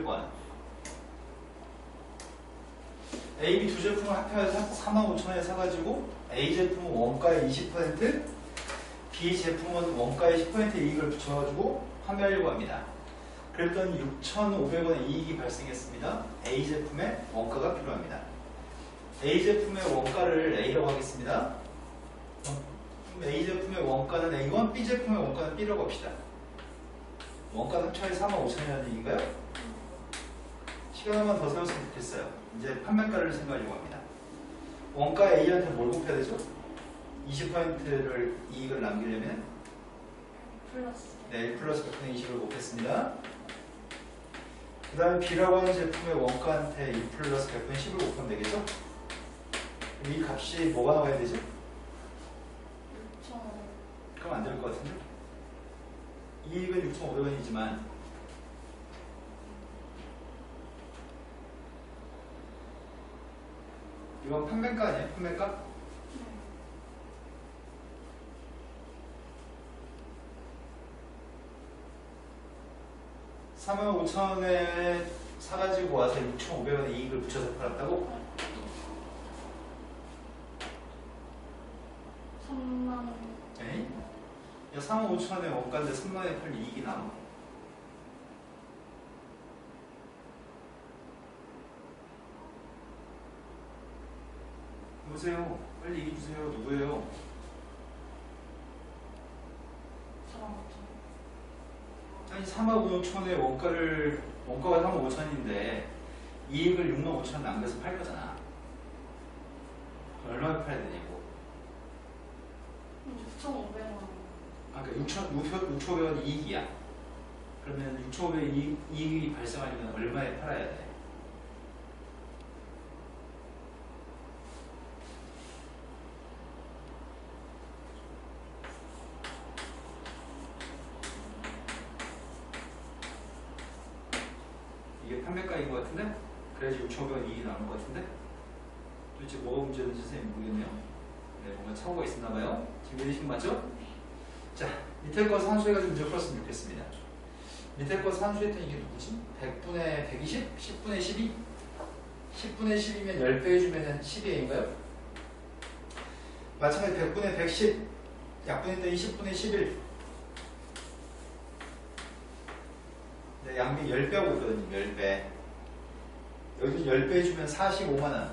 무조건. A, B 두 제품을 합해서 45,000원에 사가지고 A 제품은 원가의 20%, B 제품은 원가의 10% 이익을 붙여가지고 판매하려고 합니다. 그랬더니 6,500원의 이익이 발생했습니다. A 제품의 원가가 필요합니다. A 제품의 원가를 A라고 하겠습니다. 그럼 A 제품의 원가는 A1, B 제품의 원가는 B라고 합시다. 원가 합쳐야 45,000원이라는 얘기인가요? 시간 한번 더 세웠으면 좋겠어요. 이제 판매가를 생각하려고 합니다. 원가 A한테 뭘 곱해야 되죠? 20%를 이익을 남기려면 플러스. 네, 1 플러스 100분의 20을 곱했습니다. 그 다음에 B라고 하는 제품의 원가한테 1 플러스 100분의 10을 곱하면 되겠죠? 그럼 이 값이 뭐가 나와야 되죠? 6,500. 그럼 안 될 것 같은데? 이익은 6,500원이지만 이건 판매가 아니에요? 판매가? 45,000원에 사가지고 와서 6,500원의 이익을 붙여서 팔았다고? 3만. 네? 45,000원의 원가인데 3만원에 팔면 이익이 남아. 여보세요? 빨리 얘기해 주세요. 누구예요? 4만 5천. 아니 45,000원의 원가가 45,000원인데 이익을 65,000원 남겨서 팔 거잖아. 얼마에 팔아야 되냐고. 6,500원. 아, 그러니까 6,500원 이익이야. 그러면 6,500원 이익이 발생하려면 얼마에 팔아야 돼? 이게 판매가인 것 같은데? 그래야지 6,500원 이익이 나오는 것 같은데? 도대체 뭐가 문제인지 선생님 모르겠네요. 네, 뭔가 착오가 있었나 봐요. 지금 이해되신 거 맞죠? 자, 밑에 거 산수해가지고 문제 풀었으면 좋겠습니다. 밑에 거 산수했던 이게 누구지? 100분의 120? 10분의 12? 10분의 10이면 10배 해주면 12A인가요? 마찬가지 100분의 110 약분했더니 10분의 11 네, 양비 10배하고 있거든요. 10배 여기서 10배 해주면 45만원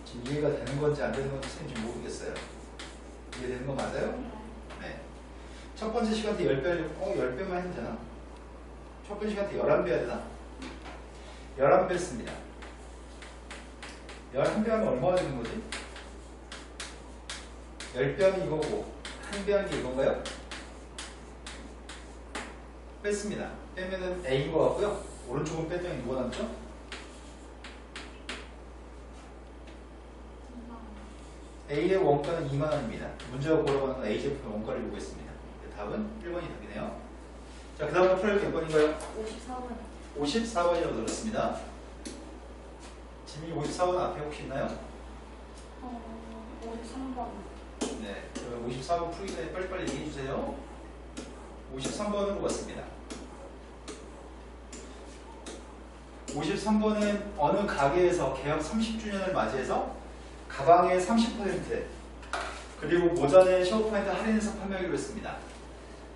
지금 이해가 되는 건지 안 되는 건지 선생님 좀 모르겠어요. 이해되는 거 맞아요? 네. 첫 번째 시간대 10배, 10배만 해도 되나? 첫 번째 시간대 11배 해야 되나? 11배 했습니다. 11배 하면 얼마가 되는 거지? 10배 하면 이거고, 1배 하는 게 이건가요? 뺐습니다. 빼면은 A인 것 같고요. 오른쪽은 뺐더니 누가 남죠? A의 원가는 2만원입니다. 문제가 고려하는 건 A 제품의 원가를 요구했습니다. 답은 1번이 답이네요. 자, 그 다음은 풀 몇 번인가요? 54번. 54번이라고 들었습니다. 지민이 54번 앞에 혹시 있나요? 53번. 네, 그러면 54번 풀기 전에 빨리빨리 얘기해 주세요. 53번으로 왔습니다. 53번은 어느 가게에서 개업 30주년을 맞이해서 가방의 30% 그리고 모자의 15% 할인해서 판매하기로 했습니다.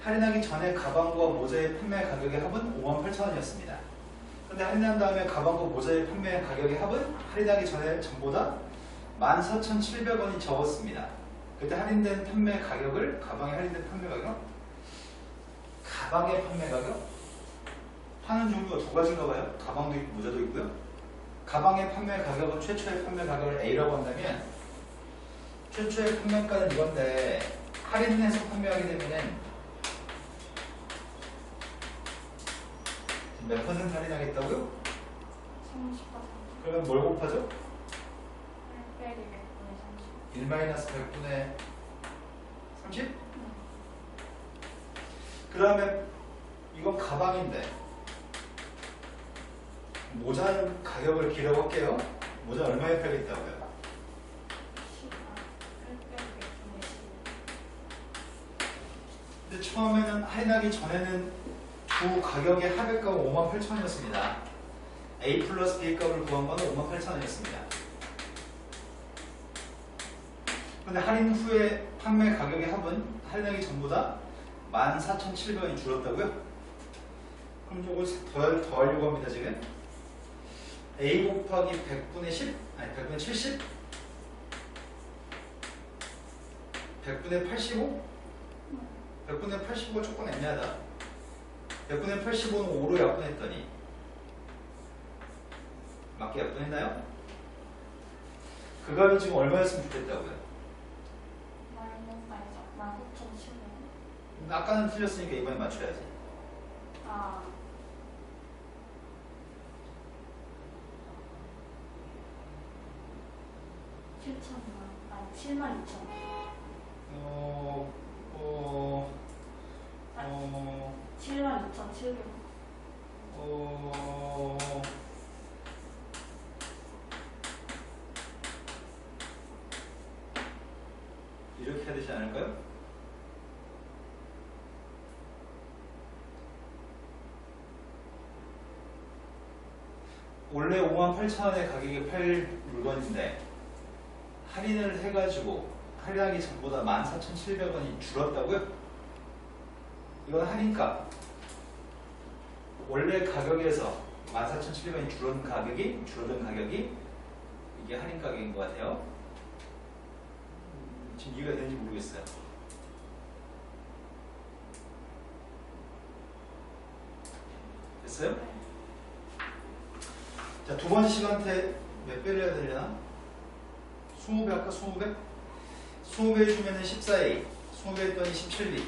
할인하기 전에 가방과 모자의 판매 가격의 합은 58,000원이었습니다. 그런데 할인한 다음에 가방과 모자의 판매 가격의 합은 할인하기 전에 전보다 14,700원이 적었습니다. 그때 할인된 판매 가격을 가방의 할인된 판매 가격? 가방의 판매 가격? 파는 종류가 두 가지인가 봐요. 가방도 있고 모자도 있고요. 가방의 판매 가격은 최초의 판매 가격을 A라고 한다면 최초의 판매가는 이건데 할인해서 판매하게 되면은 몇 퍼센트 할인하겠다고요? 30%. 그러면 뭘 곱하죠? 100분의 30. 1-100분의 30? 그 다음에 이건 가방인데 모자는 가격을 기라고 할게요. 모자 얼마에 팔겠다고요? 100분의 10. 근데 처음에는 할인하기 전에는 두 가격의 합의값은 58,000원이었습니다. A 플러스 B 값을 구한 거는 58,000원이었습니다. 근데 할인 후에 판매 가격의 합은 할인하기 전보다 14,700원이 줄었다고요? 그럼 이걸 더하려고 합니다, 지금. A 곱하기 100분의 10? 아니, 100분의 70? 100분의 85? 100분의 85가 조금 애매하다. 100분의 85는 5로 약분했더니 맞게 약분했나요? 그 값이 지금 얼마였으면 좋겠다고요? 마이너스 아니죠. 19,700원. 아까는 틀렸으니까 이번에 맞춰야지. 아. 7,000원. 아니, 72,000원. 72,700원. 이렇게 해야 되지 않을까요? 원래 58,000원의 가격에 팔 물건인데 할인을 해가지고 할인하기 전보다 14,700원이 줄었다고요? 이건 할인값. 원래 가격에서 14,700원이 줄어든 가격이 이게 할인 가격인 것 같아요. 지금 이해가 되는지 모르겠어요. 됐어요? 자, 두 번째 시간대 몇 배를 해야 되려나? 20배 할까? 20배? 20배 해주면 14A, 20배 했더니 17B.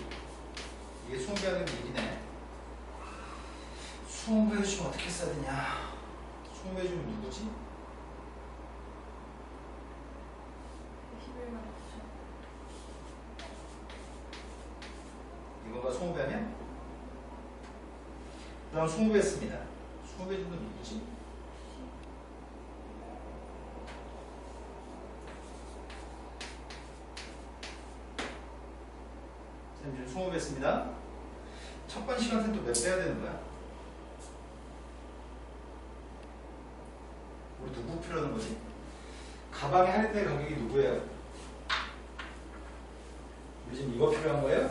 이게 20배 하는 게 일이네. 20배 해주면 어떻게 써야 되냐? 20배 해주면 누구지? 21만 9천. 이건가 20배 하면? 그 다음 20배 했습니다. 20배 해주면 누구지? 지금 20배 했습니다. 첫 번째 시간 때는 또 몇 배 해야 되는 거야? 우리 누구 필요하는 거지? 가방에 할인된 가격이 누구예요? 우리 지금 이거 필요한 거예요?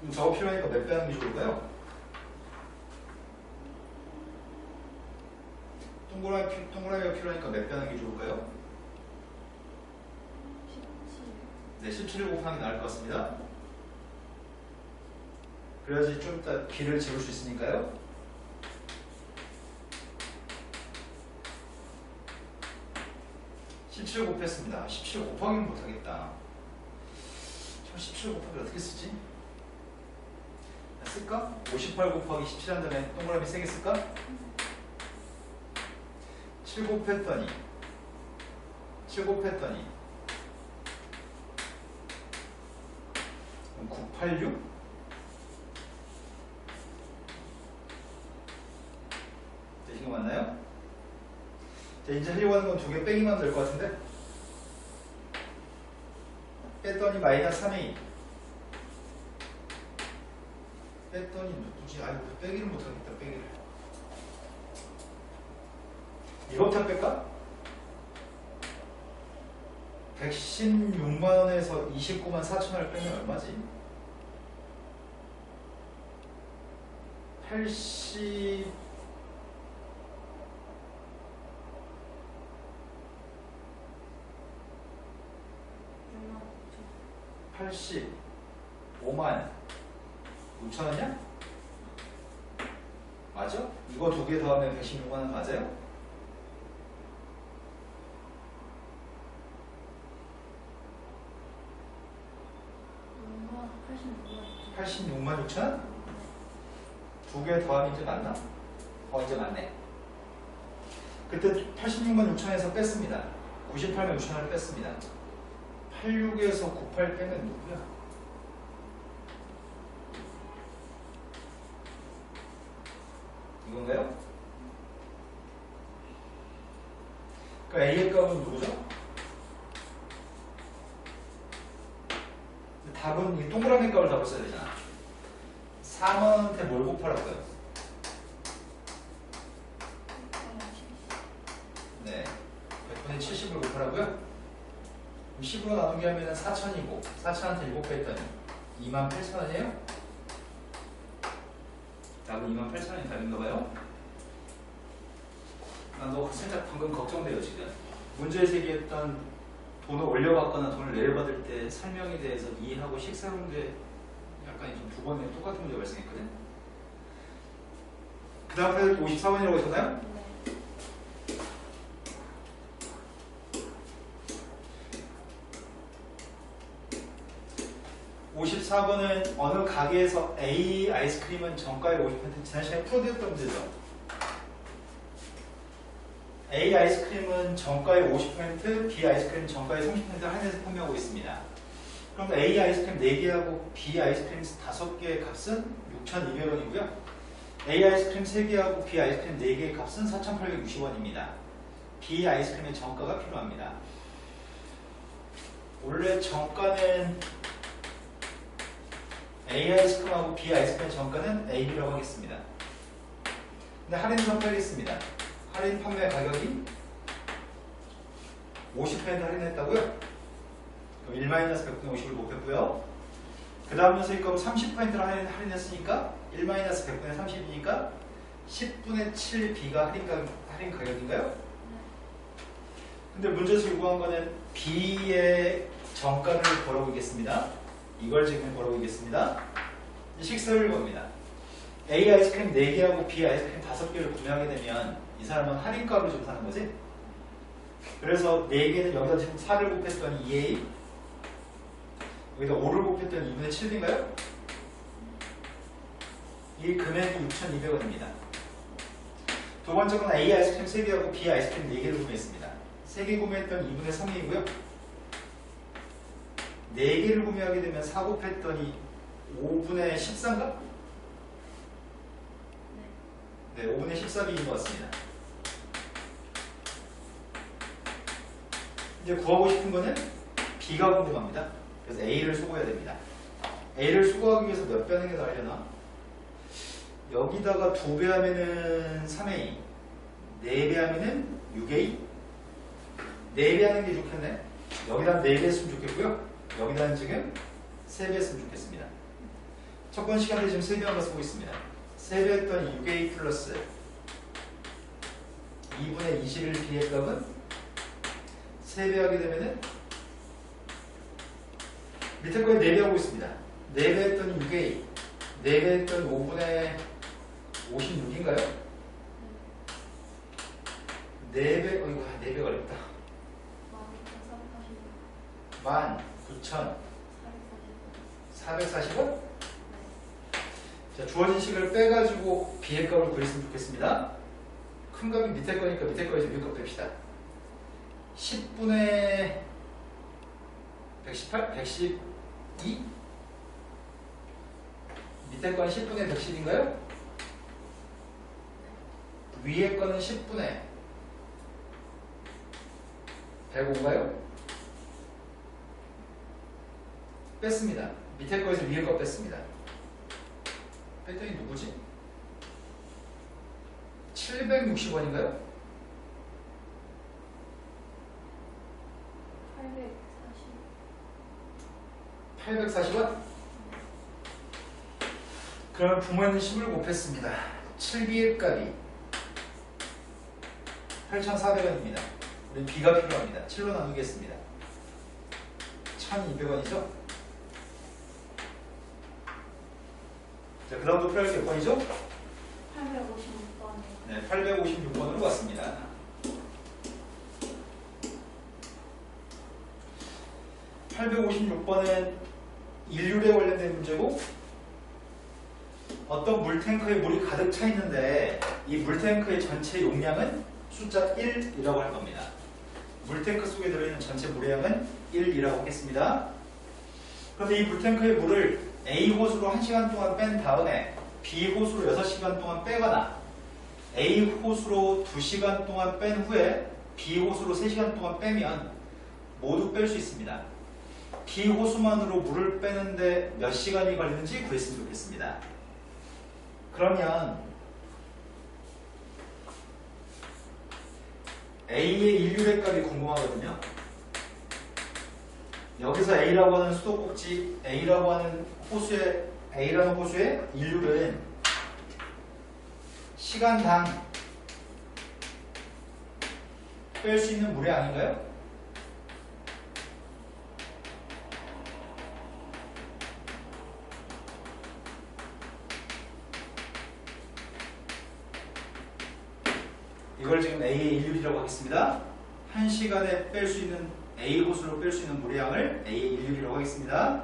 그럼 저거 필요하니까 몇 배 하는 게 좋을까요? 동그라미가 필요하니까 몇 배 하는 게 좋을까요? 17. 네, 17을 곱하는 게 나을 것 같습니다. 그래야지 좀 이따 길을 지울 수 있으니까요. 17 곱했습니다. 17 곱하기는 못하겠다. 저 17 곱하기 어떻게 쓰지? 쓸까? 58 곱하기 17 한 다음에 동그라미 3개 쓸까? 7 곱했더니 986? 되신 거 맞나요? 자, 이제 하려고 하는 건 두 개 빼기만 될 것 같은데? 뺐더니 마이너스 3A. 뺐더니 누구지? 아이고, 빼기를 못하겠다, 빼기를. 이거부터 뺄까? 116만원에서 29만 4천원을 빼면 얼마지? 85만 6천원이야? 맞아? 이거 두 개 더하면 116만원 맞아요? 얼마? 86만 86만 6천원? 두 개 더하면 이제 맞나? 이제 맞네. 그때 86만 6천원에서 뺐습니다. 98만 6천원을 뺐습니다. 86에서 98 빼면 누구야? 이건가요? 그 A의 값은 누구죠? 답은 이 동그라미 값을 답을 써야 되잖아. 4만원한테 뭘 곱하라고요? 네, 100분의 70을 곱하라고요? 그럼 10으로 나누게 하면 4,000이고 4,000한테 7배 했더니 28,000원이에요? 답은 28,000원이 답인가 봐요? 너 살짝 방금 걱정돼요 지금. 문제에서 얘기했던 돈을 올려받거나 돈을 내려받을 때 설명에 대해서 이해하고 식사하는데 약간 좀 두 번에 똑같은 문제가 발생했거든? 그 다음에 54번이라고 했잖아요? 네. 54번은 어느 가게에서 A 아이스크림은 정가의 50% 지난 시간에 풀어드렸던 문제죠. A 아이스크림은 정가의 50%, B 아이스크림은 정가의 30% 할인해서 판매하고 있습니다. 그럼 A 아이스크림 4개하고 B 아이스크림 5개의 값은 6,200원이고요. A 아이스크림 3개하고 B 아이스크림 4개의 값은 4,860원입니다. B 아이스크림의 정가가 필요합니다. 원래 정가는 A 아이스크림하고 B 아이스크림의 정가는 A, B라고 하겠습니다. 근데 할인 선택하겠습니다. 할인 판매 가격이 50% 할인했다고요? 그럼 1-100분의 50을 곱했고요. 그 다음 수익금 30%를 할인했으니까 1-100분의 30이니까 10분의 7B가 할인 가격인가요? 근데 문제에서 요구한 거는 B의 정가를 걸어보겠습니다. 이걸 지금 걸어보겠습니다. 식사를 겁니다. A 아이스크림 4개하고 B 아이스크림 5개를 구매하게 되면 이 사람은 할인가를 좀 사는 거지? 그래서 4개는 여기다 지금 4를 곱했더니 2A, 여기다 5를 곱했더니 2분의 7인가요? 이 금액이 6,200원입니다. 두 번째 건 A 아이스크림 3개하고 B 아이스크림 4개를 구매했습니다. 3개 구매했더니 2분의 3이고요. 4개를 구매하게 되면 4 곱했더니 5분의 14인가? 네, 5분의 14B인 것 같습니다. 이제 구하고 싶은 거는 B가 궁금합니다. 그래서 A를 수고해야 됩니다. A를 수고하기 위해서 몇 배 하는 게 나으려나? 여기다가 2배 하면은 3A, 4배 하면은 6A, 4배 하는 게 좋겠네. 여기다 4배 했으면 좋겠고요. 여기다는 지금 3배 했으면 좋겠습니다. 첫 번째 시간에 지금 3배 한번 쓰고 있습니다. 3배 했더니 6A 플러스 2분의 21B의 값은 3배 하게 되면은 밑에 거에 4배 하고 있습니다. 4배 했더니 6A, 4배 했더니 5분의 56인가요? 4배, 어이구, 4배가 어렵다. 19,440원? 자, 주어진 식을 빼가지고 B의 값을 구했으면 좋겠습니다. 큰 값이 밑에 거니까 밑에 거에서 위에 값 뺍시다. 10분의 118? 112? 밑에 거는 10분의 110인가요? 위에 거는 10분의 105인가요? 뺐습니다. 밑에 거에서 위에 거 뺐습니다. 뺐더니 누구지? 760원인가요? 840원? 그러면 부모님 10을 곱했습니다. 7B의 값이 8,400원입니다. 우리 B가 필요합니다. 7로 나누겠습니다. 1,200원이죠? 자, 그 다음도 필요할 게 몇 번이죠? 856번이요. 네, 856번으로 왔습니다. 856번은 인류에 관련된 문제고, 어떤 물탱크에 물이 가득 차 있는데 이 물탱크의 전체 용량은 숫자 1이라고 할 겁니다. 물탱크 속에 들어있는 전체 물의 양은 1이라고 하겠습니다. 그런데 이 물탱크의 물을 A 호수로 1시간 동안 뺀 다음에 B 호수로 6시간 동안 빼거나 A 호수로 2시간 동안 뺀 후에 B 호수로 3시간 동안 빼면 모두 뺄 수 있습니다. B 호수만으로 물을 빼는데 몇 시간이 걸리는지 구했으면 좋겠습니다. 그러면 A의 인류의 값이 궁금하거든요. 여기서 A라고 하는 수도꼭지, A라는 호수의 인류는 시간당 뺄 수 있는 물의 양인가요? 이걸 지금 A의 인류이라고 하겠습니다. 1시간에 뺄 수 있는 A 호수로 뺄 수 있는 물의 양을 A의 인류이라고 하겠습니다.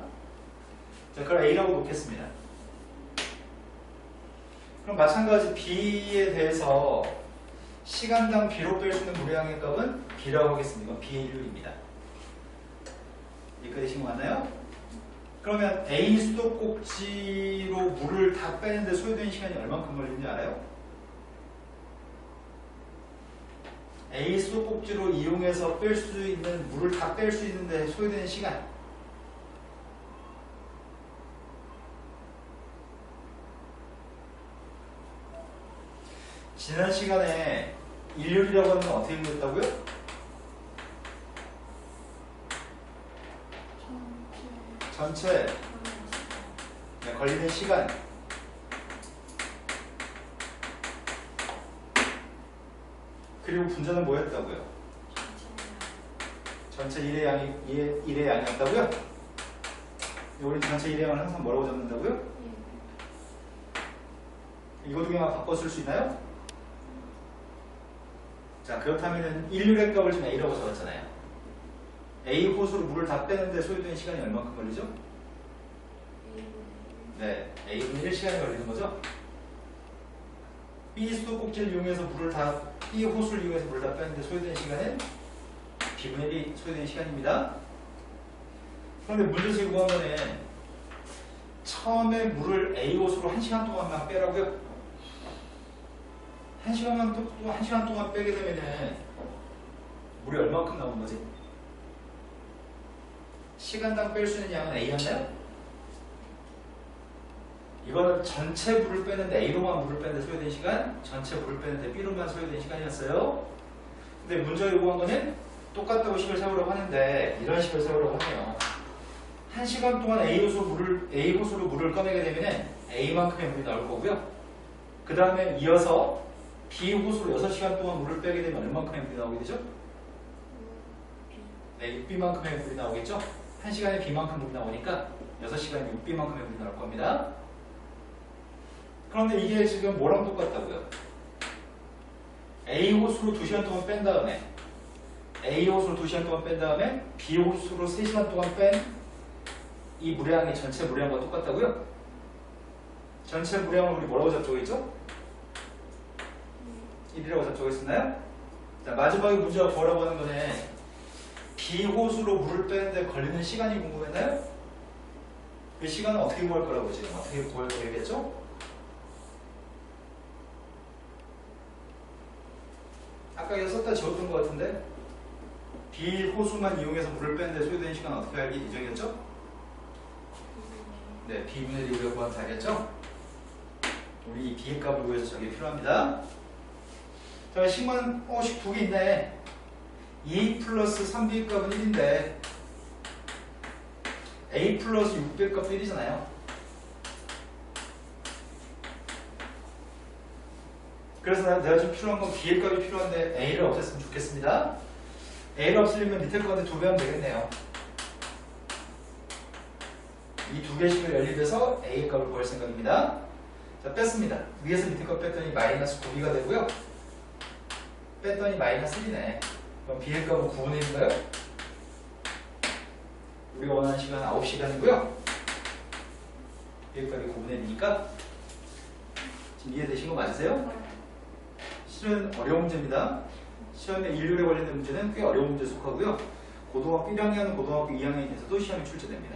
자, 그걸 A라고 놓겠습니다. 그럼 마찬가지 B에 대해서 시간당 B로 뺄 수 있는 물의 양의 값은 B라고 하겠습니다. 이건 B의 인류입니다. 여기까지 신고 맞나요? 그러면 A 수도꼭지로 물을 다 빼는데 소요되는 시간이 얼마큼 걸리는지 알아요? A 수도꼭지로 이용해서 뺄 수 있는 물을 다 뺄 수 있는데 소요되는 시간. 지난 시간에 일률이라고 하는 건 어떻게 그렸다고요? 전체 걸리는 시간. 그리고 분자는 뭐였다고요? 전체 1의 양이었다고요? 우리 전체 1의 양을 항상 뭐라고 잡는다고요? 이거 두 개만 바꿔 쓸 수 있나요? 자, 그렇다면 인류의 값을 지금 A라고 잡았잖아요. A 호수로 물을 다 빼는데 소요되는 시간이 얼마큼 걸리죠? 네, A분의 1시간이 걸리는 거죠? B 수도꼭지를 이용해서 B 호수를 이용해서 물을 다 빼는데 소요되는 시간은 B분의 1이 소요되는 시간입니다. 그런데 문제에서 요구한 거는 처음에 물을 A 호수로 1시간 동안만 빼라고요? 1시간 동안 빼게 되면은 물이 얼마큼 나오는 거지? 시간당 뺄 수 있는 양은 A였나요? 이거는 전체 물을 빼는데 A로만 물을 빼는데 소요된 시간, 전체 물을 빼는데 B로만 소요된 시간이었어요. 근데 문제가 요구한 거는 똑같다고 식을 세우려고 하는데 이런 식을 세우려고 하네요. 1시간 동안 A 호수로 물을 꺼내게 되면 A만큼의 물이 나올 거고요. 그 다음에 이어서 B 호수로 6시간 동안 물을 빼게 되면 얼마만큼의 물이 나오게 되죠? 네, 6B만큼의 물이 나오겠죠? 1시간에 B만큼 물이 나오니까 6시간에 6B만큼의 물이 나올 겁니다. 그런데 이게 지금 뭐랑 똑같다고요? A 호수로 2시간 동안 뺀 다음에 A 호수로 2시간 동안 뺀 다음에 B 호수로 3시간 동안 뺀 이 물량이 전체 물량과 똑같다고요? 전체 물량을 우리 뭐라고 잡조했죠? 1이라고 잡조했었나요? 자, 마지막에 문제가 뭐라고 하는 거네. B 호수로 물을 빼는데 걸리는 시간이 궁금했나요? 그 시간은 어떻게 구할 거라고 지금 어떻게 구할 거겠죠? 아까 이거 썼다 지웠던 것 같은데 B 호수만 이용해서 물을 빼는데 소요되는 시간 어떻게 알기 예정이었죠? 네, B분의 1이 우리가 구하면 알겠죠? 우리 이 B의 값을 구해서 저게 필요합니다. 자, 식만 식 두 개 있네. 2 플러스 3B의 값은 1인데 A 플러스 6B의 값도 1이잖아요. 그래서 내가 좀 필요한 건 B의 값이 필요한데 A를 없앴으면 좋겠습니다. A를 없애려면 밑에 거한테 2배 하면 되겠네요. 이 두 개씩을 연립해서 A의 값을 구할 생각입니다. 자, 뺐습니다. 위에서 밑에 거 뺐더니 마이너스 9B가 되고요. 뺐더니 마이너스 1이네. 그럼 B의 값은 9분의 1인가요? 우리가 원하는 시간은 9시간이고요. B의 값이 9분의 1이니까 지금 이해되신 거 맞으세요? 실은 어려운 문제입니다. 시험에 인류에 관련된 문제는 꽤 어려운 문제에 속하고요. 고등학교 1학년, 고등학교 2학년에서도 시험이 출제됩니다.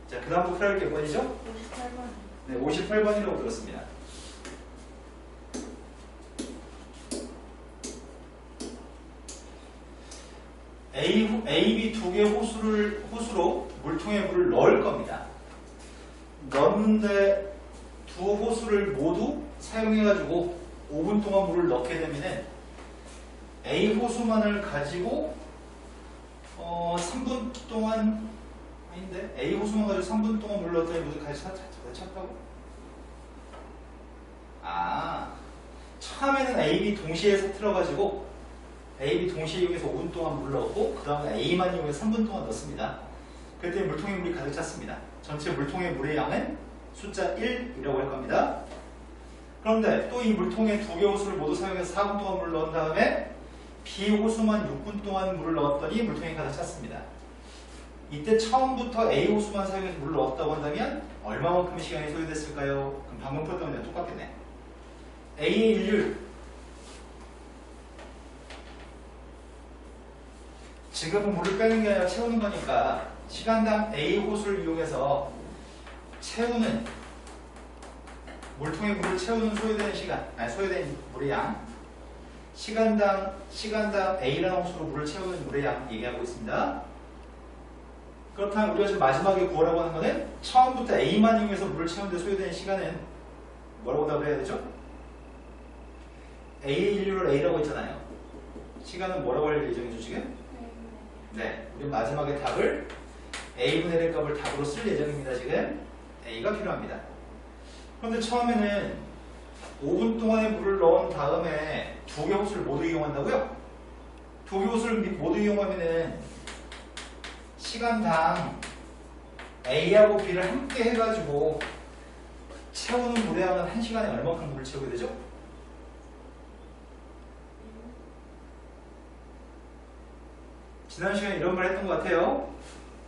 자, 그 다음부터 풀어야 할 게 몇 번이죠? 58번. 네, 58번이라고 들었습니다. A, B 두 개의 호수로 물통에 물을 넣을 겁니다. 넣는데 두 호수를 모두 사용해가지고 5분 동안 물을 넣게 되면은 A 호수만을 가지고 3분 동안 아닌데 A 호수만 가지고 3분 동안 물 넣었더니 물을 같이 찼다고? 아, 처음에는 A, B 동시에 틀어가지고 A, B 동시에 이용해서 5분 동안 물 넣었고 그 다음에 A만 이용해서 3분 동안 넣습니다. 그랬더니 물통에 물이 가득 찼습니다. 전체 물통의 물의 양은 숫자 1이라고 할 겁니다. 그런데 또 이 물통에 두 개 호수를 모두 사용해서 4분 동안 물을 넣은 다음에 B 호수만 6분 동안 물을 넣었더니 물통이 가득 찼습니다. 이때 처음부터 A 호수만 사용해서 물을 넣었다고 한다면 얼마만큼의 시간이 소요됐을까요? 그럼 방금 풀었던 거랑 똑같겠네. A의 일률 지금은 물을 빼는 게 아니라 채우는 거니까 시간당 A 호수를 이용해서 채우는 물통에 물을 채우는 소요되는 시간, 소요된 물의 양 시간당 A라는 호수로 물을 채우는 물의 양 얘기하고 있습니다. 그렇다면 우리가 지금 마지막에 구하라고 하는 거는 처음부터 A만 이용해서 물을 채우는데 소요되는 시간은 뭐라고 답을 해야 되죠? A의 인류를 A라고 했잖아요. 시간은 뭐라고 할 예정이죠 지금? 네, 우리 마지막에 답을 A분의 1의 값을 답으로 쓸 예정입니다. 지금 A가 필요합니다. 그런데 처음에는 5분 동안에 물을 넣은 다음에 두 개 호수를 모두 이용한다고요? 두 개 호수를 모두 이용하면은 시간당 A하고 B를 함께 해가지고 채우는 물의 양은 1시간에 얼마큼 물을 채우게 되죠? 지난 시간에 이런 말 했던 것 같아요.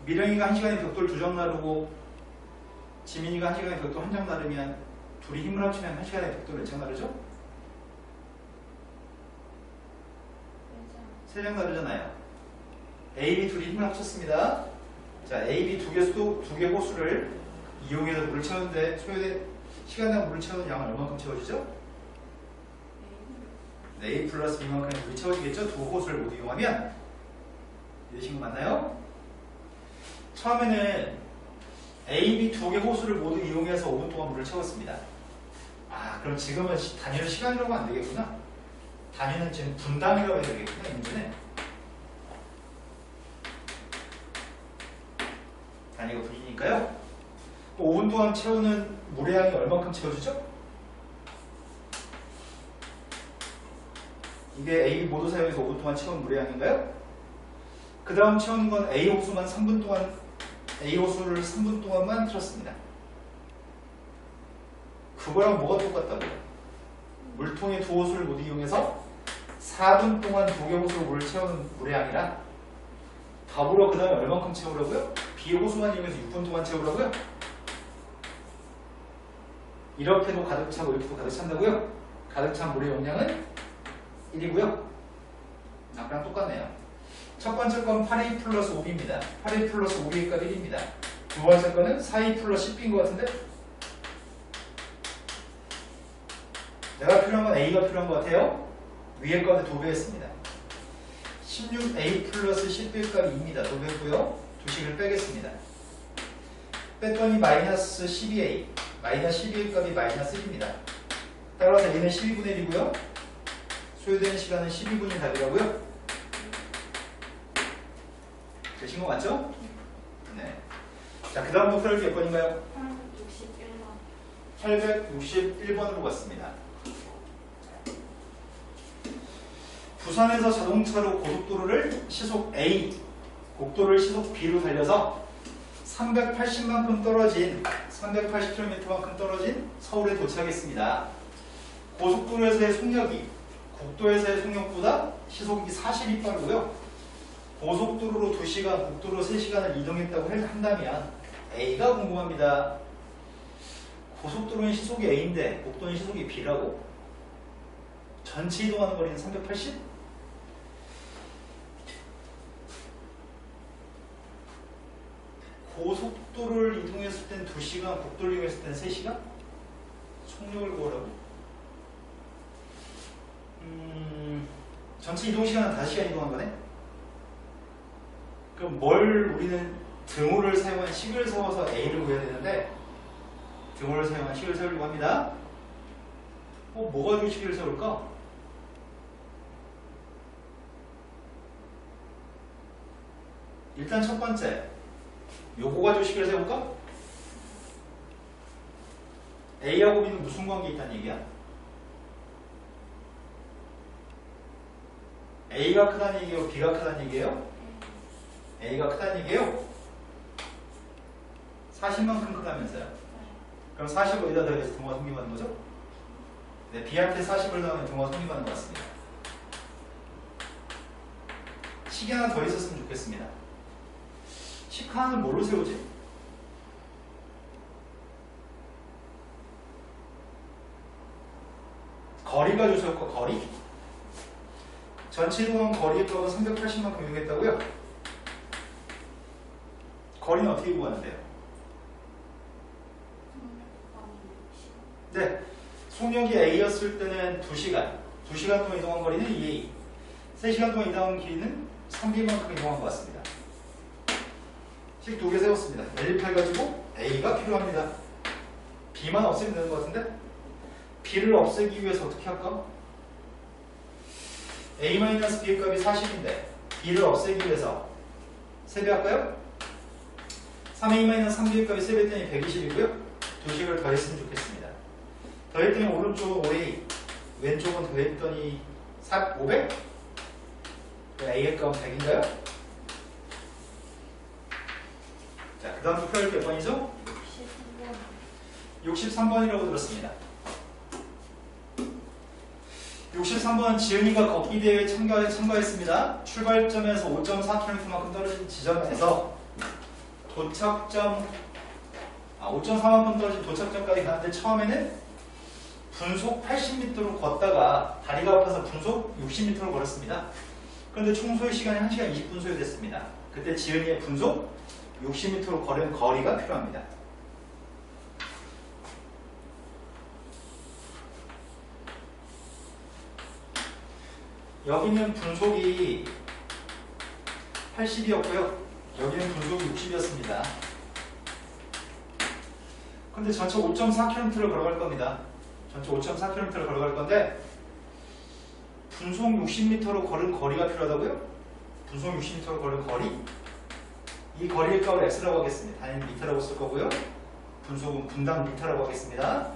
미령이가 1시간에 벽돌 2장 나르고 지민이가 1시간에 벽돌 1장 나르면 둘이 힘을 합치면 1시간에 벽돌 몇 장 나르죠? 3장 나르잖아요. A, B 둘이 힘을 합쳤습니다. 자, A, B 두 개 호수를 이용해서 물을 채우는데 소요된 시간당 물을 채우는 양은 얼마큼 채워지죠? A 플러스 B만큼의 물이 채워지겠죠? 두 호수를 모두 이용하면 이해되신 거 맞나요? 처음에는 A, B 두 개 호수를 모두 이용해서 5분 동안 물을 채웠습니다. 아, 그럼 지금은 단위로 시간이라고 안 되겠구나. 단위는 지금 분당이라고 해야 되겠구나, 이 문제는. 단위가 분이니까요. 5분 동안 채우는 물의 양이 얼마큼 채워주죠? 이게 A, B 모두 사용해서 5분 동안 채운 물의 양인가요? 그 다음 채우는 건 A 호수만 3분 동안, A 호수를 3분 동안만 틀었습니다. 그거랑 뭐가 똑같다고요? 물통의 두 호수를 모두 이용해서 4분 동안 두 개 호수로 물을 채우는 물의 양이라 답으로 그 다음에 얼만큼 채우라고요? B 호수만 이용해서 6분 동안 채우라고요? 이렇게도 가득 차고 이렇게도 가득 찬다고요? 가득 찬 물의 용량은 1이고요. 아까랑 똑같네요. 첫 번째 건 8A 플러스 5B입니다. 8A 플러스 5B의 값 1입니다. 두 번째 거는 4A 플러스 10B인 것 같은데? 내가 필요한 건 A가 필요한 것 같아요. 위에 값에 도배했습니다. 16A 플러스 10B의 값이 2입니다. 도배했고요. 두 식을 빼겠습니다. 뺐더니 마이너스 12A. 마이너스 12의 값이 마이너스 1입니다. 따라서 A는 12분의 1이고요. 소요되는 시간은 12분이 답이라고요. 되신 거 맞죠? 네. 자, 그 다음 목표를 몇 번인가요? 861번으로 갔습니다. 부산에서 자동차로 고속도로를 시속 A, 곡도를 시속 B로 달려서 380만큼 떨어진 380km만큼 떨어진 서울에 도착했습니다. 고속도로에서의 속력이 국도에서의 속력보다 시속이 40이 빠르고요. 고속도로로 2시간, 국도로 3시간을 이동했다고 한다면 A가 궁금합니다. 고속도로는 시속이 A인데 국도는 시속이 B라고? 전체 이동하는 거리는 380? 고속도로를 이동했을 땐 2시간, 국도를 이용했을 땐 3시간? 속력을 구하라고? 전체 이동 시간은 5시간 이동한 거네? 그럼 뭘 우리는 등호를 사용한 식을 세워서 A를 구해야 되는데 등호를 사용한 식을 세우려고 합니다. 뭐 가지고 식을 세울까? 일단 첫 번째, 요거 가지고 식을 세울까? A하고 B는 무슨 관계 있다는 얘기야? A가 크다는 얘기예요? B가 크다는 얘기예요? A가 크다는 얘기예요? 40만큼 크다면서요? 그럼 40을 여기다 더해서 등호가 성립하는 거죠? 네, B한테 40을 더하면 등호가 성립하는 것 같습니다. 식이 하나 더 있었으면 좋겠습니다. 식 하나는 뭘로 세우지? 거리가 주셨고 거리? 전체 이동한 거리의 값은 380만큼 이용했다고요? 거리는 어떻게 구하는데요? 네, 속력이 A였을 때는 2시간 2시간 동안 이동한 거리는 2A 3시간 동안 이동한 길이는 3B만큼 이동한 것 같습니다. 식 2개 세웠습니다. 연립해 가지고 A가 필요합니다. B만 없애면 되는 것 같은데 B를 없애기 위해서 어떻게 할까? A-B의 값이 40인데 B를 없애기 위해서 세배할까요? 3A-3B의 값이 세배했더니 120이고요. 두 식을 더했으면 좋겠습니다. 더했더니 오른쪽은 5A, 왼쪽은 더했더니 500? A의 값은 100인가요? 자, 그 다음 투표할 몇 번이죠? 63번이라고 들었습니다. 63번 지은이가 걷기 대회에 참가했습니다. 출발점에서 5.4km만큼 떨어진 지점에서 5.4만큼 떨어진 도착점까지 가는데 처음에는 분속 80m로 걷다가 다리가 아파서 분속 60m로 걸었습니다. 그런데 총 소요 시간이 1시간 20분 소요됐습니다. 그때 지은이의 분속 60m로 걸은 거리가 필요합니다. 여기는 분속이 80이었고요. 여기는 분속이 60이었습니다. 근데 전체 5.4km를 걸어갈 겁니다. 전체 5.4km를 걸어갈 건데 분속 60m로 걸은 거리가 필요하다고요? 분속 60m로 걸은 거리? 이 거리의 값을 x라고 하겠습니다. 단위는 미터라고 쓸 거고요. 분속은 분당 미터라고 하겠습니다.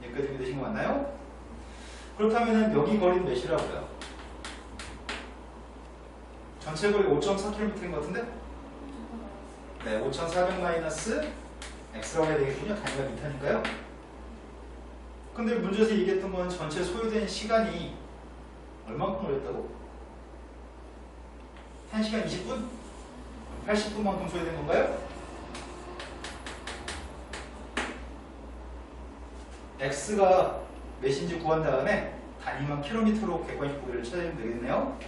여기까지 준비되신 거 맞나요? 그렇다면 여기 거리는 몇이라고요? 전체 거리 5.4km인 것 같은데? 네, 5,400 마이너스 x라고 해야 되겠군요. 단위가 미터니까요. 근데 문제에서 얘기했던 건 전체 소요된 시간이 얼마큼 걸렸다고? 1시간 20분? 80분만큼 소요된 건가요? x가 몇인지 구한 다음에 단위만 킬로미터로 객관식 고리를 찾아주면 되겠네요.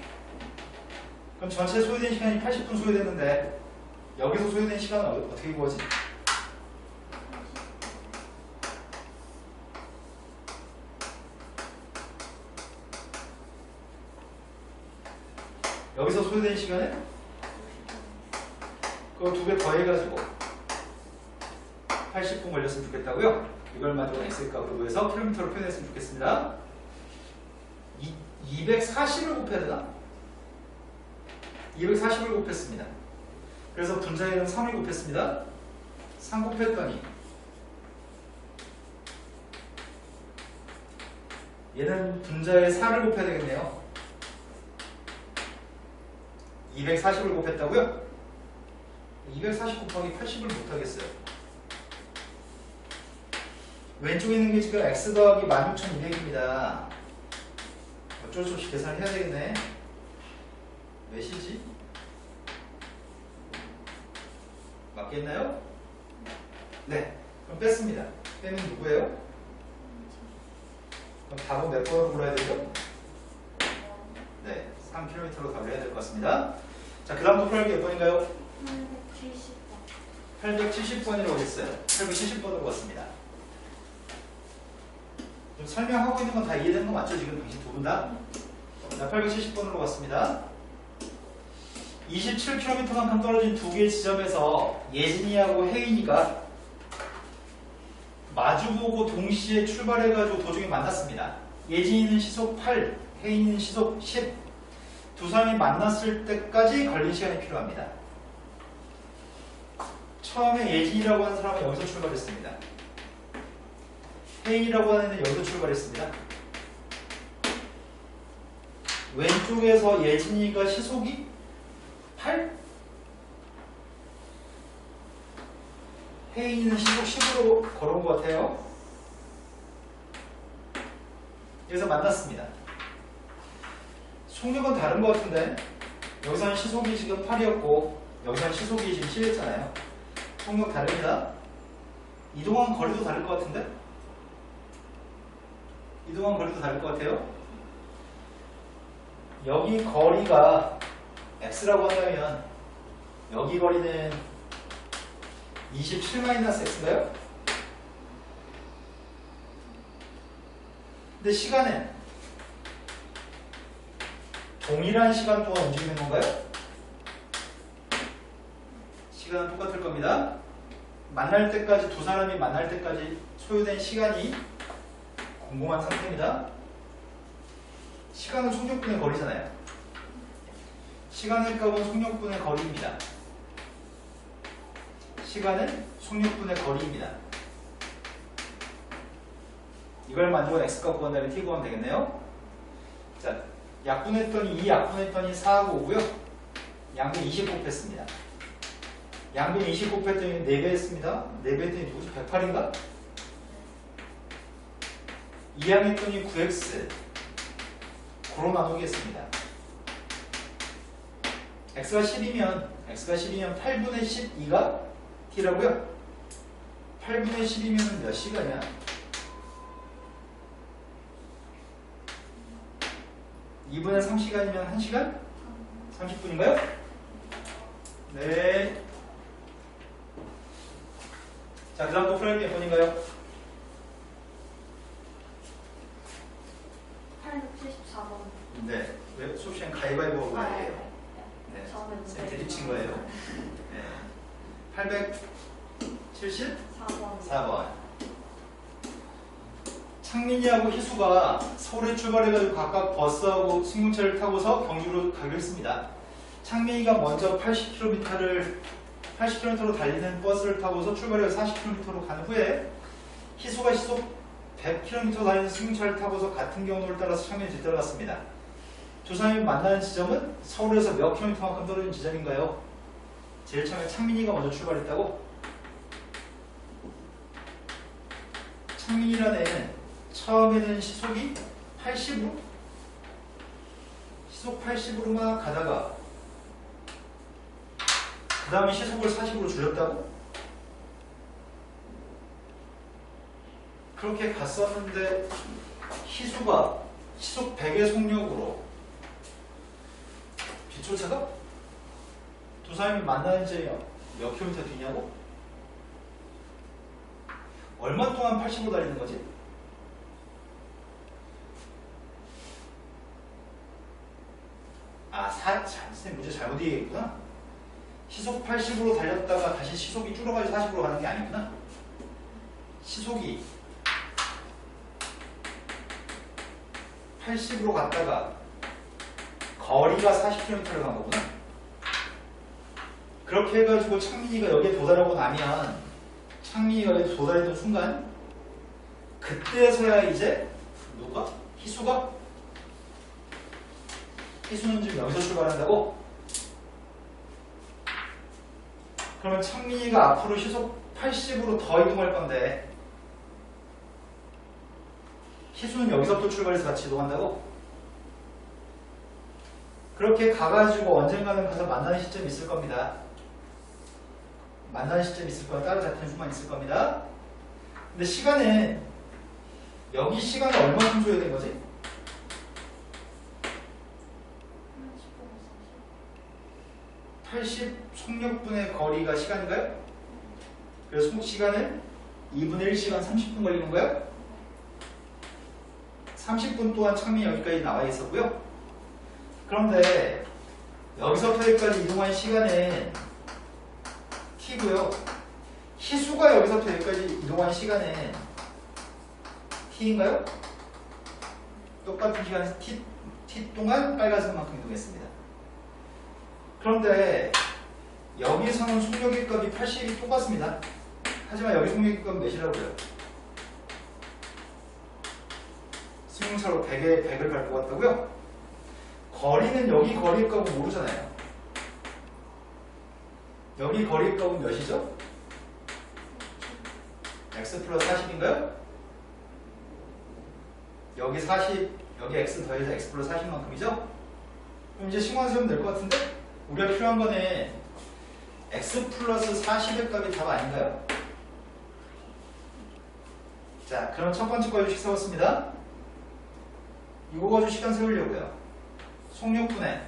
그럼 전체 소요된 시간이 80분 소요됐는데 여기서 소요된 시간은 어떻게 구하지? 여기서 소요된 시간은 그거 2배 더해가지고 80분 걸렸으면 좋겠다고요? 이걸 가지고 x값으로 구해서 킬로미터로 표현했으면 좋겠습니다. 240을 곱해야 되나? 240을 곱했습니다. 그래서 분자에는 3을 곱했습니다. 3 곱했더니 얘는 분자에 4를 곱해야 되겠네요. 240을 곱했다고요? 240 곱하기 80을 못하겠어요. 왼쪽에 있는 게 지금 x 더하기 16,200입니다. 어쩔 수 없이 계산을 해야 되겠네. 몇이지? 맞겠나요? 네. 그럼 뺐습니다. 빼면 누구예요? 그럼 답은 몇 번으로 물어야 되죠? 네. 3km로 답을 해야 될 것 같습니다. 자, 그 다음 도표할 게 몇 번인가요? 870번이라고 했어요. 870번으로 왔습니다. 좀 설명하고 있는 건 다 이해되는 거 맞죠? 지금 당신 두 분 다? 자, 870번으로 왔습니다. 27km만큼 떨어진 두 개의 지점에서 예진이하고 혜인이가 마주보고 동시에 출발해가지고 도중에 만났습니다. 예진이는 시속 8, 혜인이는 시속 10. 두 사람이 만났을 때까지 걸린 시간이 필요합니다. 처음에 예진이라고 하는 사람은 여기서 출발했습니다. 혜인이라고 하는 애는 여기서 출발했습니다. 왼쪽에서 예진이가 시속이 8? 혜인이는 시속 10으로 걸어온 것 같아요. 여기서 만났습니다. 속력은 다른 것 같은데 여기서는 시속이 지금 8이었고 여기서는 시속이 지금 10이었잖아요. 속력 다릅니다. 이동한 거리도 다를 것 같은데? 이동한 거리도 다를 것 같아요. 여기 거리가 x라고 한다면 여기 거리는 27-x인가요? 근데 시간은 동일한 시간 동안 움직이는 건가요? 시간은 똑같을 겁니다. 만날 때까지, 두 사람이 만날 때까지 소요된 시간이 궁금한 상태입니다. 시간은 속력분의 거리잖아요. 시간의 값은 속력분의 거리입니다. 시간은 속력분의 거리입니다. 이걸 만들고 x값 구한다면 t 구하면 되겠네요. 자, 약분했더니 2, 약분했더니 4하고 오고요. 양변 20 곱했습니다. 양변 20 곱했더니 4배 했습니다. 4배 했더니 누구지? 108인가? 2항 했더니 9x. 고로 나누겠습니다. x가 10이면 8분의 12가 t라고요? 8분의 10이면 몇 시간이야? (2분의 3시간이면 1시간? 30분인가요? 네. 자, 그 다음 또 풀어낼 게 몇 번인가요? 874번. 네. 왜 수업 시간 가위바위보 하고 말이에요? 네. 저는 쌤 대립친 거예요. 네. 874번. 4번. 창민이하고 희수가 서울에 출발해가지고 각각 버스하고 승용차를 타고서 경주로 가기로 했습니다. 창민이가 먼저 80km로 달리는 버스를 타고서 출발해서 40km로 간 후에 희수가 시속 100km 달리는 승용차를 타고서 같은 경로를 따라서 창민이 뒤따라갔습니다. 두 사람이 만나는 지점은 서울에서 몇 킬로미터만큼 떨어진 지점인가요? 제일 처음에 창민이가 먼저 출발했다고? 창민이라는 애는 처음에는 시속이 80으로? 시속 80으로만 가다가 그 다음에 시속을 40으로 줄였다고? 그렇게 갔었는데 희수가 시속 100의 속력으로 뒤쫓아가? 두 사람이 만나는 지점이 몇 킬로미터 뒤냐고? 얼마 동안 80으로 달리는 거지? 선생님 문제 잘못 얘기했구나. 시속 80으로 달렸다가 다시 시속이 줄어가지고 40으로 가는 게 아니구나. 시속이 80으로 갔다가 거리가 40km를 간 거구나. 그렇게 해가지고 창민이가 여기에 도달하고 나면 창민이가 여기에 도달했던 순간 그때서야 이제 누가? 희수가? 희수는 지금 여기서 출발한다고? 그러면 창민이가 앞으로 시속 80으로 더 이동할 건데 희수는 여기서부터 출발해서 같이 이동한다고? 그렇게 가가지고 언젠가는 가서 만나는 시점이 있을 겁니다. 만나는 시점이 있을 거야. 따라잡히는 순간 있을 겁니다. 근데 시간은 여기 시간은 얼마큼 소요된 거지? 80 속력분의 거리가 시간인가요? 그래서 시간은 2분의 1시간 30분 걸리는 거예요? 30분 동안 창민이 여기까지 나와 있었고요. 그런데 여기서부터 여기까지 이동한 시간은 t고요. 희수가 여기서부터 여기까지 이동한 시간은 t인가요? 똑같은 시간에서 t 동안 빨간색만큼 이동했습니다. 그런데 여기서는 속력의 값이 80이 똑같습니다. 하지만 여기 속력의 값은 몇이라고요? 승용차로 100을 밟고 갔다고요? 거리는 여기 거리의 값은 모르잖아요. 여기 거리의 값은 몇이죠? x 플러스 40인가요? 여기 40, 여기 x 더해서 x 플러스 40만큼이죠? 그럼 이제 식만 세우면 될 것 같은데? 우리가 필요한 거는 x 플러스 40의 값이 답 아닌가요? 자, 그럼 첫 번째 거 가지고 식 세웠습니다. 이거 가지고 시간 세우려고요. 속력분의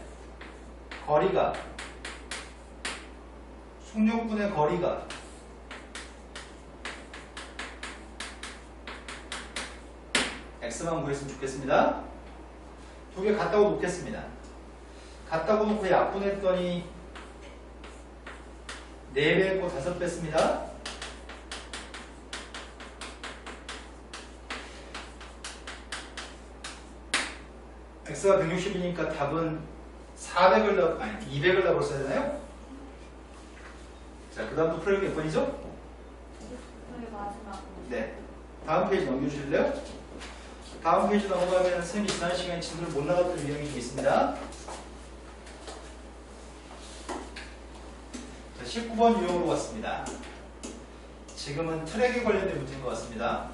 거리가 x만 구했으면 좋겠습니다. 두 개 같다고 놓겠습니다. 같다고 놓고 약분했더니 4배 했고 5 뺐습니다. x가 160이니까 답은 200을 답으로 써야 되나요? 자, 그 다음부터 풀어볼 몇 번이죠? 여기 마지막. 네. 다음 페이지 넘겨주실래요? 다음 페이지 넘어가면 선생님이 지난 시간에 진도를 못 나갔던 유형이 좀 있습니다. 자, 19번 유형으로 왔습니다. 지금은 트랙에 관련된 문제인 것 같습니다.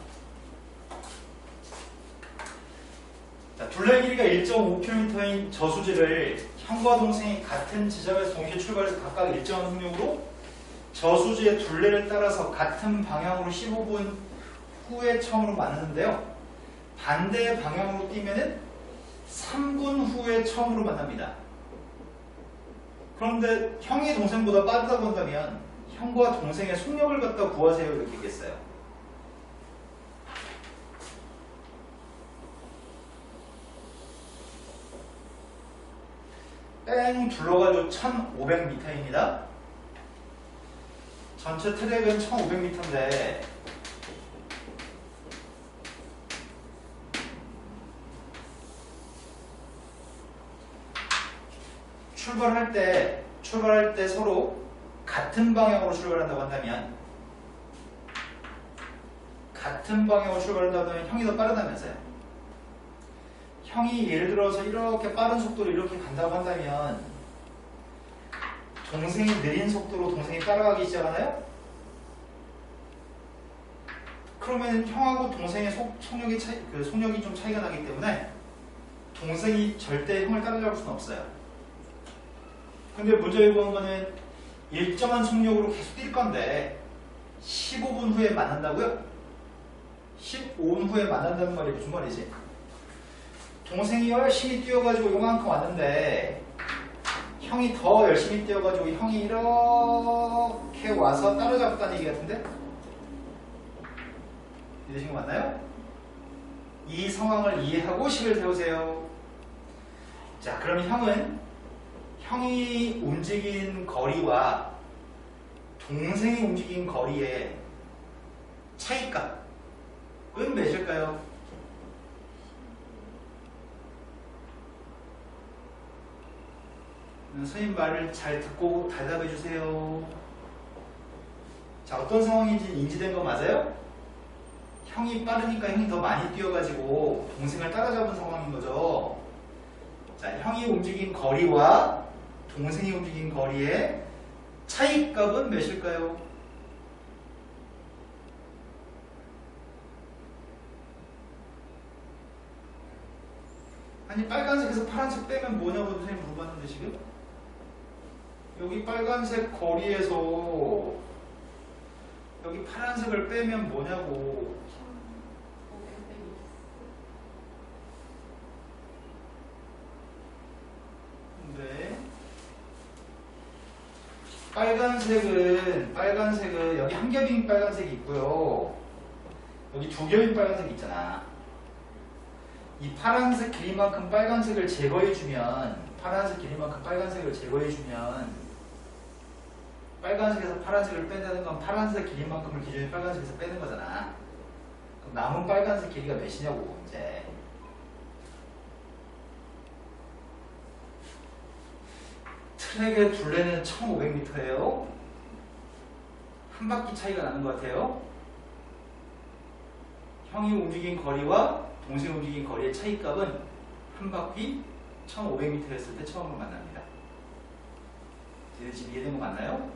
자, 둘레 길이가 1.5km인 저수지를 형과 동생이 같은 지점에서 동시에 출발해서 각각 일정한 속력으로 저수지의 둘레를 따라서 같은 방향으로 15분 후에 처음으로 만나는데요. 반대 방향으로 뛰면은 3분 후에 처음으로 만납니다. 그런데 형이 동생보다 빠르다고 한다면 형과 동생의 속력을 갖다 구하세요 이렇게 얘기했어요. 뺑 둘러가지고 1500m입니다. 전체 트랙은 1500m인데 출발할 때 서로 같은 방향으로 출발한다고 한다면 형이 더 빠르다면서요. 형이 예를 들어서 이렇게 빠른 속도로 이렇게 간다고 한다면 동생이 느린 속도로 동생이 따라가기 시작하나요? 그러면 형하고 동생의 속력이 좀 차이가 나기 때문에 동생이 절대 형을 따라잡을 수는 없어요. 근데 문제를 보는 거는 일정한 속력으로 계속 뛸 건데 15분 후에 만난다고요? 15분 후에 만난다는 말이 무슨 말이지? 동생이 열심히 뛰어가지고 요만큼 왔는데 형이 더 열심히 뛰어가지고 형이 이렇게 와서 따라잡았다는 얘기 같은데? 이해되신 거 맞나요? 이 상황을 이해하고 식을 세우세요. 자, 그럼 형이 움직인 거리와 동생이 움직인 거리의 차이값은 몇일까요? 선생님 말을 잘 듣고 대답해 주세요. 자, 어떤 상황인지 인지된 거 맞아요? 형이 빠르니까 형이 더 많이 뛰어가지고 동생을 따라잡은 상황인 거죠. 자, 형이 움직인 거리와 동생이 움직인 거리의 차이값은 몇일까요? 아니, 빨간색에서 파란색 빼면 뭐냐고 선생님 물어봤는데 지금? 여기 빨간색 거리에서 여기 파란색을 빼면 뭐냐고. 네. 빨간색은 여기 한 겹인 빨간색이 있고요. 여기 두 겹인 빨간색이 있잖아. 이 파란색 길이만큼 빨간색을 제거해주면 파란색에서 파란색을 뺀다는 건 파란색 길이만큼을 기준에 빨간색에서 빼는 거잖아. 그럼 남은 빨간색 길이가 몇이냐고 이제. 트랙의 둘레는 1500m예요. 한 바퀴 차이가 나는 것 같아요. 형이 움직인 거리와 동생이 움직인 거리의 차이값은 한 바퀴 1500m였을 때 처음으로 만납니다. 지금 이해된 거 맞나요?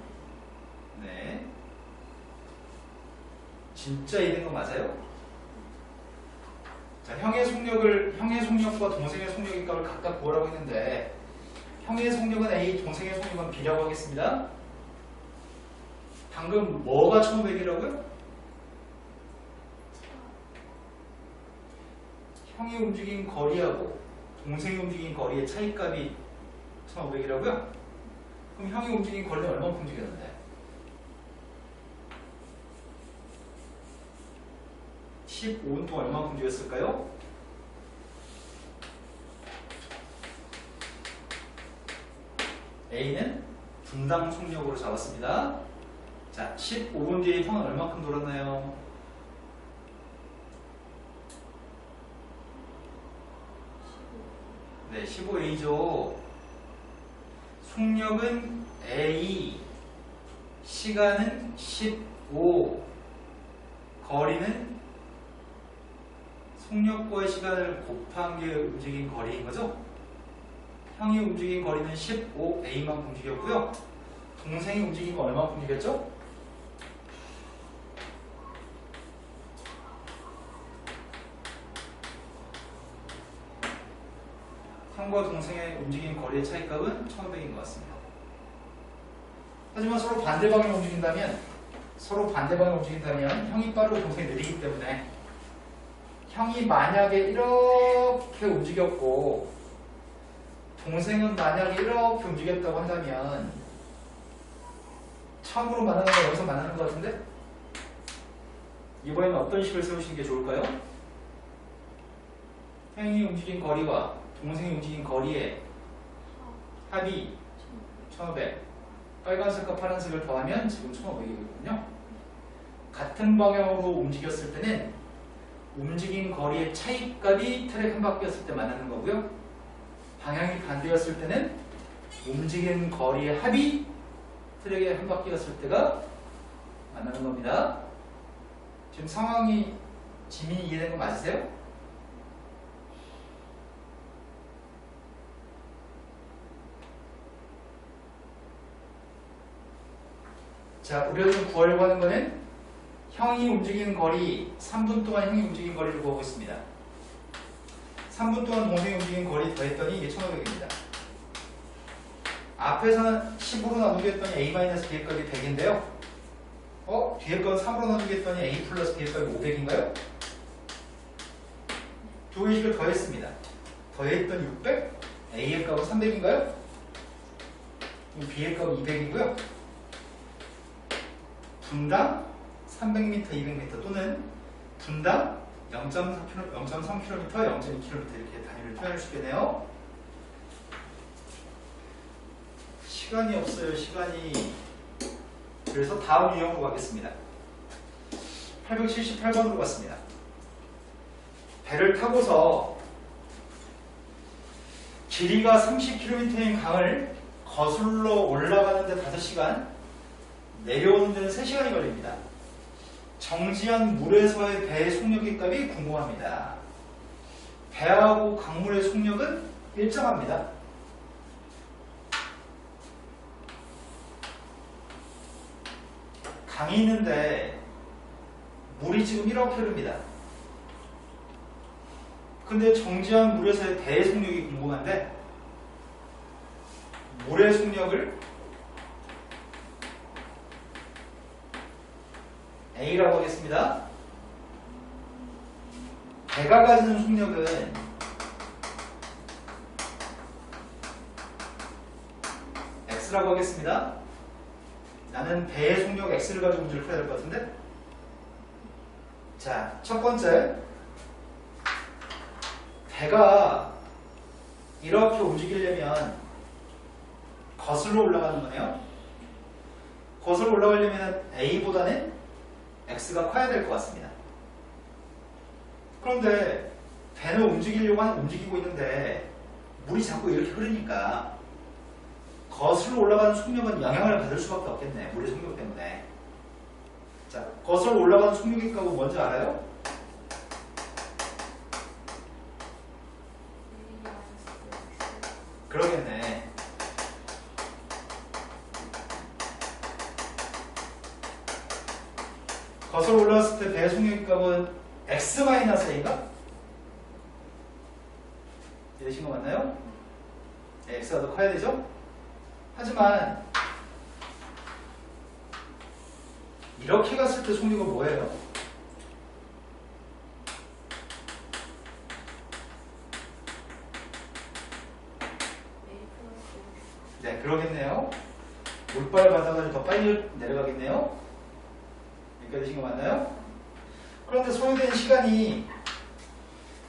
네. 진짜 이해된 거 맞아요? 자, 형의 속력과 동생의 속력의 값을 각각 구하라고 했는데 형의 속력은 A, 동생의 속력은 B라고 하겠습니다. 방금 뭐가 1500이라고요? 형이 움직인 거리하고 동생이 움직인 거리의 차이값이 1500이라고요? 그럼 형이 움직인 거리는 얼마큼 움직였는데? 15분 동안 얼마큼 움직였을까요? A는 분당 속력으로 잡았습니다. 자, 15분 뒤에 형은 얼마큼 돌았나요? 네, 15A죠. 속력은 A, 시간은 15, 거리는 속력과 시간을 곱한 게 움직인 거리인 거죠? 형이 움직인 거리는 15A만큼 움직였고요. 동생이 움직인 거 얼마만큼 움직였죠? 형과 동생의 움직인 거리의 차이값은 1500인 것 같습니다. 하지만 서로 반대 방향으로 움직인다면 형이 빠르고 동생이 느리기 때문에 형이 만약에 이렇게 움직였고 동생은 만약에 이렇게 움직였다고 한다면 처음으로 만나는 건 여기서 만나는 것 같은데 이번에는 어떤 식을 세우시는 게 좋을까요? 형이 움직인 거리와 동생이 움직인 거리의 합이 1500, 빨간색과 파란색을 더하면 지금 1500이거든요. 같은 방향으로 움직였을 때는 움직인 거리의 차이값이 트랙 한 바퀴였을 때 만나는 거고요. 방향이 반대였을 때는 움직인 거리의 합이 트랙의 한 바퀴였을 때가 만나는 겁니다. 지금 상황이 지민이 이해된 거 맞으세요? 자, 우리가 지금 구하려고 하는 거는 형이 움직이는 거리, 3분 동안 형이 움직인 거리를 구하고 있습니다. 3분 동안 동생이 움직인 거리 더했더니 이게 1500입니다. 앞에서는 10으로 나누기 했더니 A-B의 값이 100인데요. 뒤에 건 3으로 나누기 했더니 A 플러스 B의 값이 500인가요? 두 개의 식을 더했습니다. 더했더니 600? A의 값은 300인가요? B의 값은 200이고요. 분당 300m, 200m 또는 분당 0.3km, 0.2km 이렇게 단위를 표현할 수 있겠네요. 시간이 없어요, 시간이. 그래서 다음 유형으로 가겠습니다. 878번으로 갔습니다. 배를 타고서 길이가 30km인 강을 거슬러 올라가는데 5시간, 내려오는 데는 3시간이 걸립니다. 정지한 물에서의 배의 속력의 값이 궁금합니다. 배하고 강물의 속력은 일정합니다. 강이 있는데 물이 지금 이렇게 흐릅니다. 근데 정지한 물에서의 배의 속력이 궁금한데 물의 속력을 A라고 하겠습니다. 배가 가지는 속력은 X라고 하겠습니다. 나는 배의 속력 X를 가지고 문제를 풀어야 될 것 같은데? 자, 첫 번째. 배가 이렇게 움직이려면 거슬러 올라가는 거네요. 거슬러 올라가려면 A보다는 X가 커야 될 것 같습니다. 그런데 배는 움직이고 있는데 물이 자꾸 이렇게 흐르니까 거슬러 올라가는 속력은 영향을 받을 수밖에 없겠네. 물의 속력 때문에. 자, 거슬러 올라가는 속력의 값은 뭔지 알아요? 그러겠네. 거슬러 올라갔을 때 배의 속력의 값은 X-A인가? 이러신 거 맞나요? 네, X가 더 커야 되죠? 하지만 이렇게 갔을 때 속력은 뭐예요? 네, 그러겠네요. 물발 바닥을 더 빨리 내려가겠네요. 여기까지 되신 거 맞나요? 그런데 소요된 시간이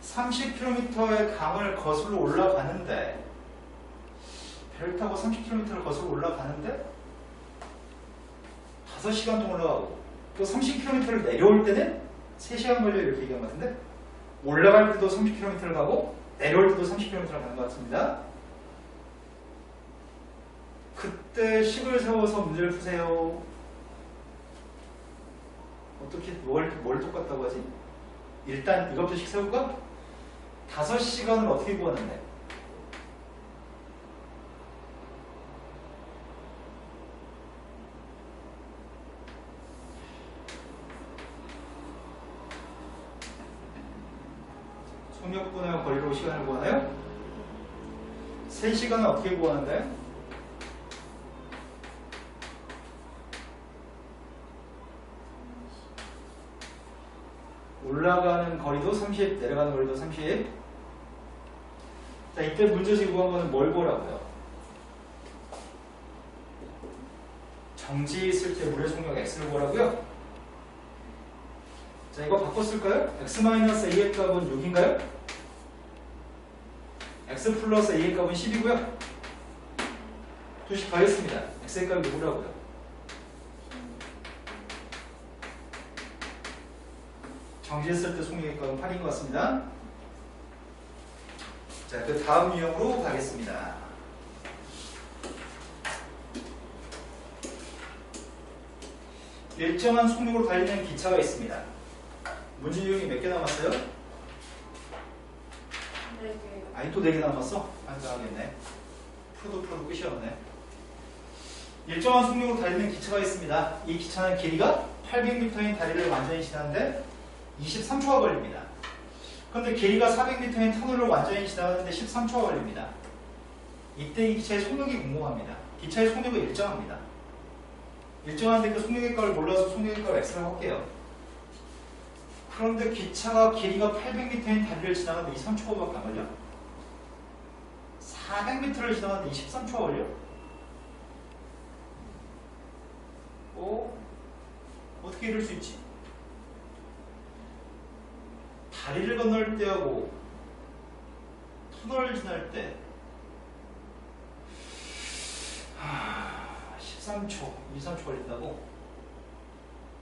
30km의 강을 거슬러 올라가는데 배를 타고 30km를 거슬러 올라가는데 5시간 동안 올라가고 또 30km를 내려올 때는 3시간 걸려 이렇게 얘기한 것 같은데 올라갈 때도 30km를 가고 내려올 때도 30km를 가는 것 같습니다. 그때 식을 세워서 문제를 푸세요. 어떻게 뭘 똑같다고 하지? 일단 이것부터 식 세울까? 5시간을 어떻게 구하는데? 속력분의 거리로 시간을 구하나요? 3시간은 어떻게 구하는데? 올라가는 거리도 30, 내려가는 거리도 30. 자, 이때 문제지 구한 거는 뭘 구하라고요? 정지 있을 때 물의 속력 X를 구하라고요? 자, 이거 바꿔 쓸까요? X-A의 값은 6인가요? X 플러스 A의 값은 10이고요. 두식 가겠습니다. X의 값이 누구라고요? 정지했을 때 속력의 값은 8인 것 같습니다. 자, 그 다음 유형으로 가겠습니다. 일정한 속력으로 달리는 기차가 있습니다. 문제 유형이 몇 개 남았어요? 4개. 아니 또 4개 남았어? 안당하겠네. 풀도 끝이 없네. 일정한 속력으로 달리는 기차가 있습니다. 이 기차는 길이가 800m인 다리를 완전히 지나는데 23초가 걸립니다. 그런데 길이가 400m인 터널을 완전히 지나가는데 13초가 걸립니다. 이때 이 기차의 속력이 궁금합니다. 기차의 속력은 일정합니다. 일정한데 그 속력의 값을 몰라서 속력의 값 X를 할게요. 그런데 기차가 길이가 800m인 다리를 지나가는데 23초밖에 안 걸려? 400m를 지나가는데 23초가 걸려? 어떻게 이럴 수 있지? 다리를 건널 때하고 터널을 지날 때 13초, 23초 걸린다고?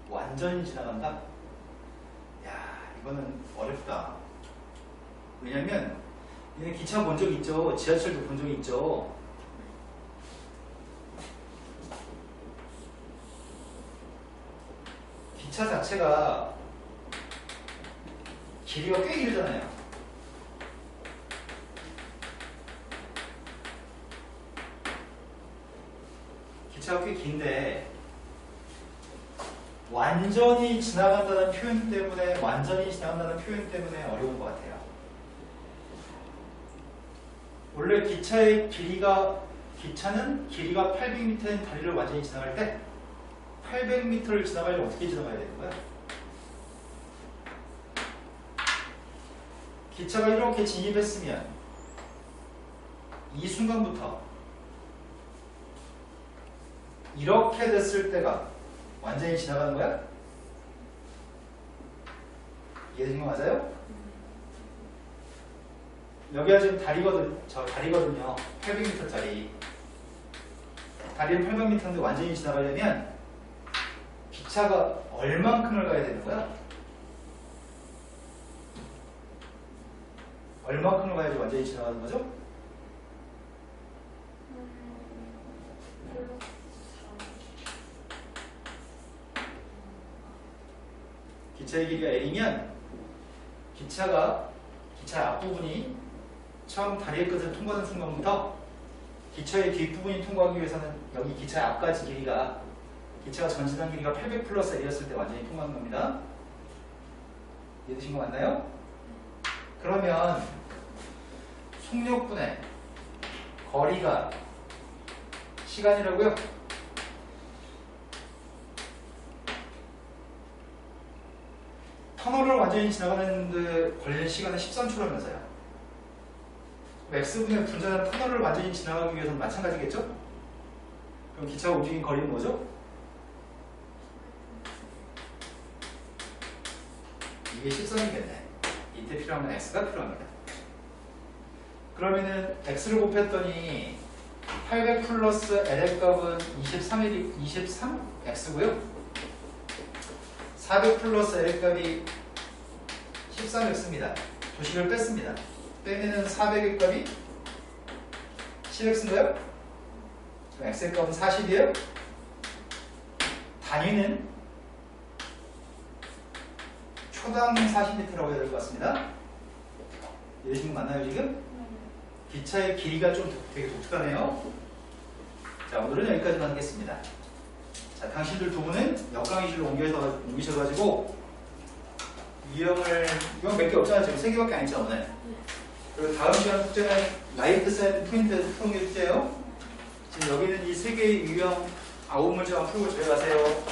완전히 지나간다? 야, 이거는 어렵다. 왜냐면 얘는 기차 본 적 있죠? 지하철도 본 적이 있죠? 기차 자체가 길이가 꽤 길잖아요. 기차가 꽤 긴데 완전히 지나간다는 표현 때문에 어려운 것 같아요. 원래 기차는 길이가 800m인 다리를 완전히 지나갈 때 800m를 지나가려면 어떻게 지나가야 되는 거야? 기차가 이렇게 진입했으면 이 순간부터 이렇게 됐을 때가 완전히 지나가는 거야? 이해되신 거 맞아요? 여기가 지금 다리거든요. 800m짜리. 다리는 800m인데 완전히 지나가려면 기차가 얼만큼을 가야 되는 거야? 얼만큼을 가야지 완전히 지나가는 거죠? 별로 기차의 길이가 L이면 기차 앞부분이 처음 다리의 끝을 통과하는 순간부터 기차의 뒷부분이 통과하기 위해서는 여기 기차의 앞까지 길이가 기차가 전진한 길이가 800 플러스 L이었을 때 완전히 통과하는 겁니다. 이해되신 거 맞나요? 그러면 속력분의 거리가 시간이라고요? 터널을 완전히 지나가는데 걸리는 시간은 13초라면서요. X분의 분자는 터널을 완전히 지나가기 위해서는 마찬가지겠죠? 그럼 기차가 움직인 거리는 뭐죠? 이게 13이겠네. 이때 필요하면 X가 필요합니다. 그러면은 X를 곱했더니 800 플러스 L의 값은 23X고요. 400 플러스 L의 값이 13X입니다. 도식을 뺐습니다. 빼면은 400의 값이 10X인가요? 그럼 X의 값은 40이에요. 단위는 초당 40m라고 해야 될 것 같습니다. 이해되신 거 맞나요 지금? 기차의 길이가 좀 되게 독특하네요. 자, 오늘은 여기까지만 하겠습니다. 자, 당신들 두 분은 역강의실로 옮기셔가지고 이건 몇 개 없잖아요. 지금 3개밖에 안 했죠 오늘. 그리고 다음 시간 숙제는 라이트 사이드 프린트 푸는 게 숙제예요. 지금 여기는 이 3개의 유형 9문제만 풀고 저희 가세요.